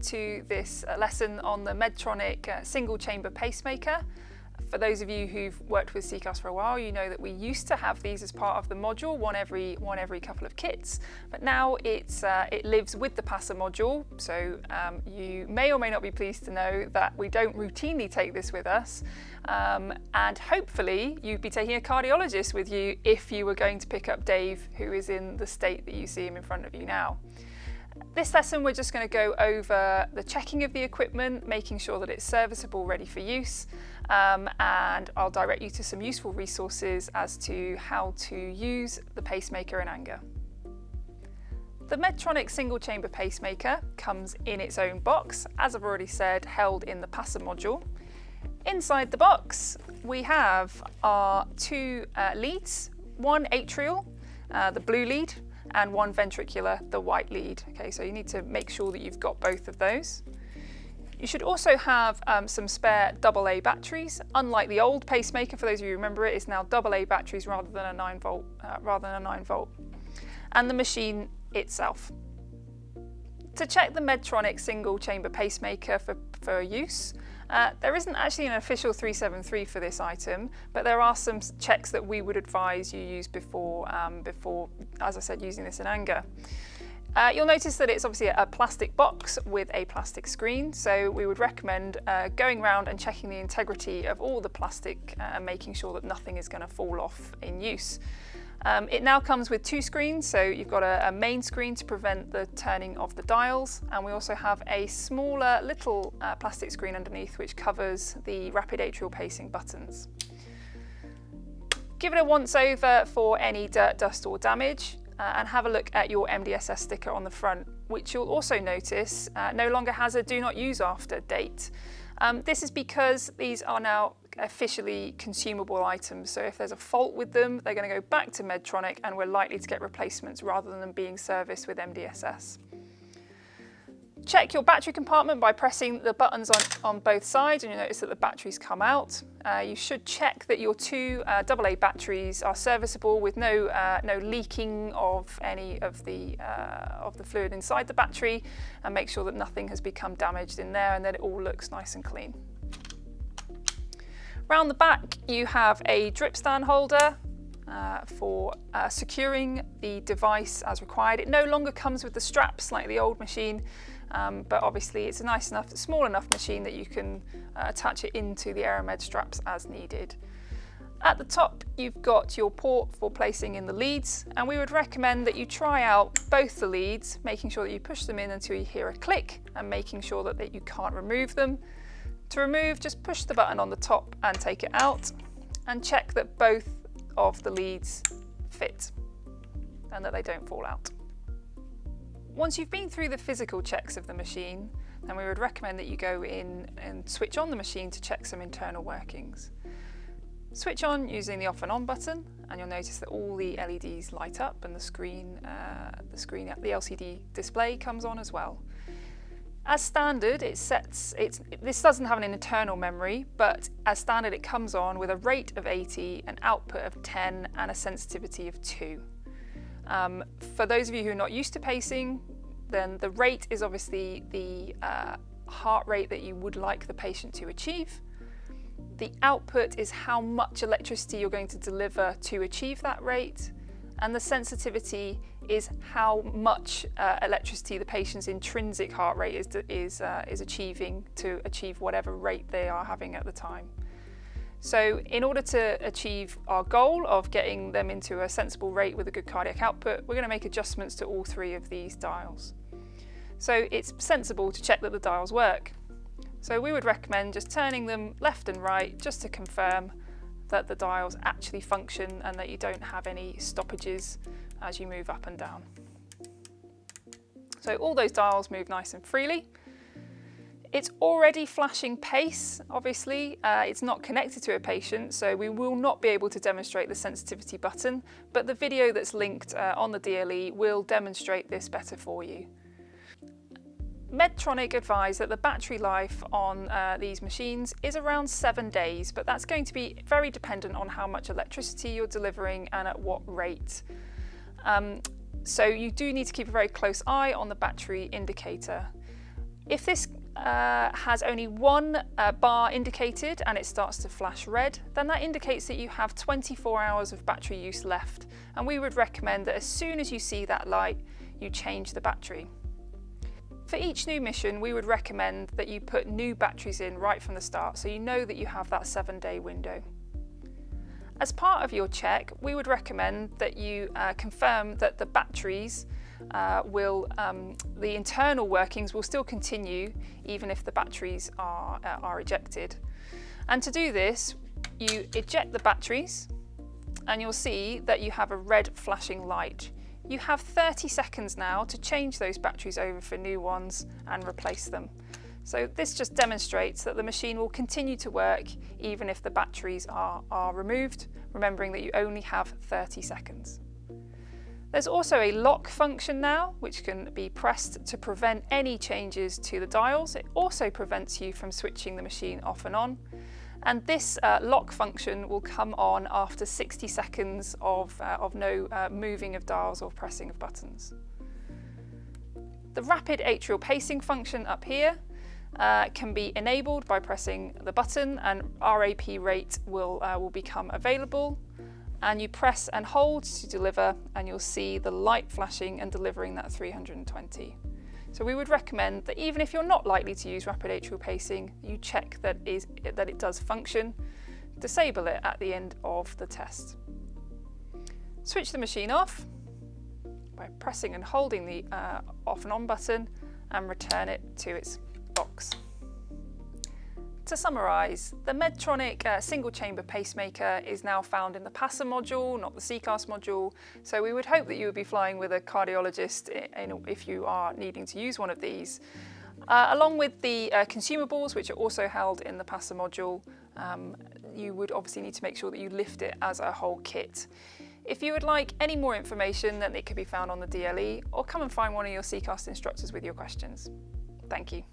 to this lesson on the Medtronic single chamber pacemaker. For those of you who've worked with CCAS for a while, you know that we used to have these as part of the module, one every couple of kits, but now it lives with the PASA module, so you may or may not be pleased to know that we don't routinely take this with us, and hopefully you'd be taking a cardiologist with you if you were going to pick up Dave, who is in the state that you see him in front of you now. This lesson we're just going to go over the checking of the equipment, making sure that it's serviceable, ready for use, and I'll direct you to some useful resources as to how to use the pacemaker in anger. The Medtronic single chamber pacemaker comes in its own box, as I've already said, held in the PASA module. Inside the box we have our two leads, one atrial, the blue lead, and one ventricular, the white lead. Okay, so you need to make sure that you've got both of those. You should also have some spare AA batteries. Unlike the old pacemaker, for those of you who remember it, it's now AA batteries rather than a 9 volt, and the machine itself. To check the Medtronic single chamber pacemaker for use, there isn't actually an official 373 for this item, but there are some checks that we would advise you use before, as I said, using this in anger. You'll notice that it's obviously a plastic box with a plastic screen, so we would recommend going around and checking the integrity of all the plastic and making sure that nothing is going to fall off in use. It now comes with two screens, so you've got a main screen to prevent the turning of the dials, and we also have a smaller little plastic screen underneath which covers the rapid atrial pacing buttons. Give it a once over for any dirt, dust or damage, and have a look at your MDSS sticker on the front, which you'll also notice no longer has a do not use after date. This is because these are now officially consumable items, so if there's a fault with them, they're going to go back to Medtronic and we're likely to get replacements rather than them being serviced with MDSS. Check your battery compartment by pressing the buttons on both sides, and you'll notice that the batteries come out. You should check that your two AA batteries are serviceable with no leaking of any of the fluid inside the battery, and make sure that nothing has become damaged in there and that it all looks nice and clean. Round the back you have a drip stand holder for securing the device as required. It no longer comes with the straps like the old machine, but obviously it's a nice enough, small enough machine that you can attach it into the Aeromed straps as needed. At the top you've got your port for placing in the leads, and we would recommend that you try out both the leads, making sure that you push them in until you hear a click and making sure that you can't remove them. To remove, just push the button on the top and take it out, and check that both of the leads fit and that they don't fall out. Once you've been through the physical checks of the machine, then we would recommend that you go in and switch on the machine to check some internal workings. Switch on using the off and on button, and you'll notice that all the LEDs light up and the LCD display comes on as well. As standard, this doesn't have an internal memory, but as standard it comes on with a rate of 80, an output of 10 and a sensitivity of 2. For those of you who are not used to pacing, then the rate is obviously the heart rate that you would like the patient to achieve. The output is how much electricity you're going to deliver to achieve that rate, and the sensitivity is how much electricity the patient's intrinsic heart rate is achieving to achieve whatever rate they are having at the time. So in order to achieve our goal of getting them into a sensible rate with a good cardiac output, we're going to make adjustments to all three of these dials. So it's sensible to check that the dials work. So we would recommend just turning them left and right just to confirm that the dials actually function and that you don't have any stoppages as you move up and down. So all those dials move nice and freely. It's already flashing pace, obviously. It's not connected to a patient, so we will not be able to demonstrate the sensitivity button, but the video that's linked on the DLE will demonstrate this better for you. Medtronic advise that the battery life on these machines is around 7 days, but that's going to be very dependent on how much electricity you're delivering and at what rate. So you do need to keep a very close eye on the battery indicator. If this has only one bar indicated and it starts to flash red, then that indicates that you have 24 hours of battery use left, and we would recommend that as soon as you see that light, you change the battery. For each new mission, we would recommend that you put new batteries in right from the start, so you know that you have that 7-day window. As part of your check, we would recommend that you confirm that the batteries the internal workings will still continue even if the batteries are ejected. And to do this, you eject the batteries and you'll see that you have a red flashing light. You have 30 seconds now to change those batteries over for new ones and replace them. So this just demonstrates that the machine will continue to work even if the batteries are removed, remembering that you only have 30 seconds. There's also a lock function now, which can be pressed to prevent any changes to the dials. It also prevents you from switching the machine off and on. And this lock function will come on after 60 seconds of no moving of dials or pressing of buttons. The rapid atrial pacing function up here can be enabled by pressing the button, and RAP rate will become available. And you press and hold to deliver, and you'll see the light flashing and delivering that 320. So we would recommend that even if you're not likely to use rapid atrial pacing, you check that it does function. Disable it at the end of the test. Switch the machine off by pressing and holding the off and on button, and return it to its box. To summarise, the Medtronic single chamber pacemaker is now found in the PASA module, not the CCAS module, so we would hope that you would be flying with a cardiologist if you are needing to use one of these. Along with the consumables, which are also held in the PASA module, you would obviously need to make sure that you lift it as a whole kit. If you would like any more information, then it could be found on the DLE, or come and find one of your CCAS instructors with your questions. Thank you.